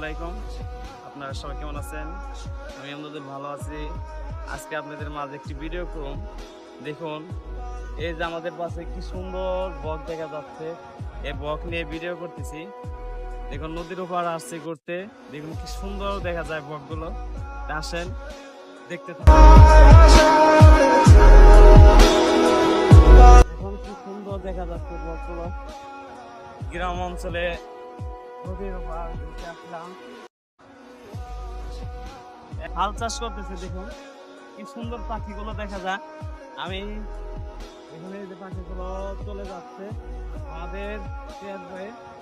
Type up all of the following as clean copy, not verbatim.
আলাইকুম, আপনারা সবাই কেমন আছেন? আমি আপনাদের ভালো আছি। আজকে আপনাদের মাঝে একটি ভিডিও করুন। দেখুন, এই যে আমাদের পাশে কি সুন্দর বক দেখা যাচ্ছে, এই বক নিয়ে ভিডিও করতেছি। দেখুন, নদীর উপর আসছে ঘুরতে। দেখুন কি সুন্দর দেখা যায় বকগুলো। আসেন দেখতে থাকুন। এখন কি সুন্দর দেখা যাচ্ছে বকগুলো। গ্রাম অঞ্চলে নদীর উপর ঘুরতে আসলাম, হাল চাষ করতেছে। দেখুন কি সুন্দর পাখিগুলো দেখা যায়। আমি এখানে যে পাখিগুলো চলে যাচ্ছে আমাদের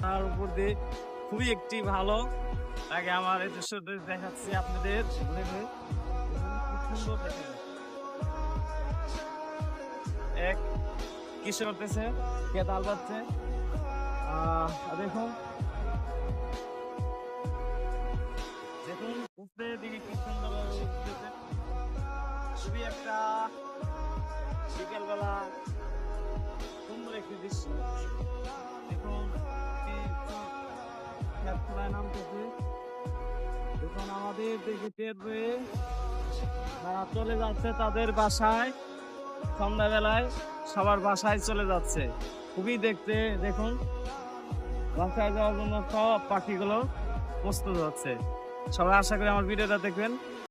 তার উপর দিয়ে, খুবই একটি ভালো লাগে। আমার এই দৃশ্যটি দেখাচ্ছি আপনাদের। কি সুন্দর দেখা যায়। এক কিসে করতেছে, কে তাল পাচ্ছে। দেখুন দেখুন উপরের দিকে কি সুন্দর উঠতেছে। খুবই একটা বিকেলবেলা সুন্দর একটি দৃশ্য। দেখুন নামতেছে। দেখুন আমাদের দিকে টের হয়ে তারা চলে যাচ্ছে তাদের বাসায়। সন্ধ্যাবেলায় সবার বাসায় চলে যাচ্ছে। খুবই দেখতে দেখুন বাসায় যাওয়ার জন্য সব পাখিগুলো প্রস্তুত হচ্ছে। সবাই আশা করি আমার ভিডিওটা দেখবেন।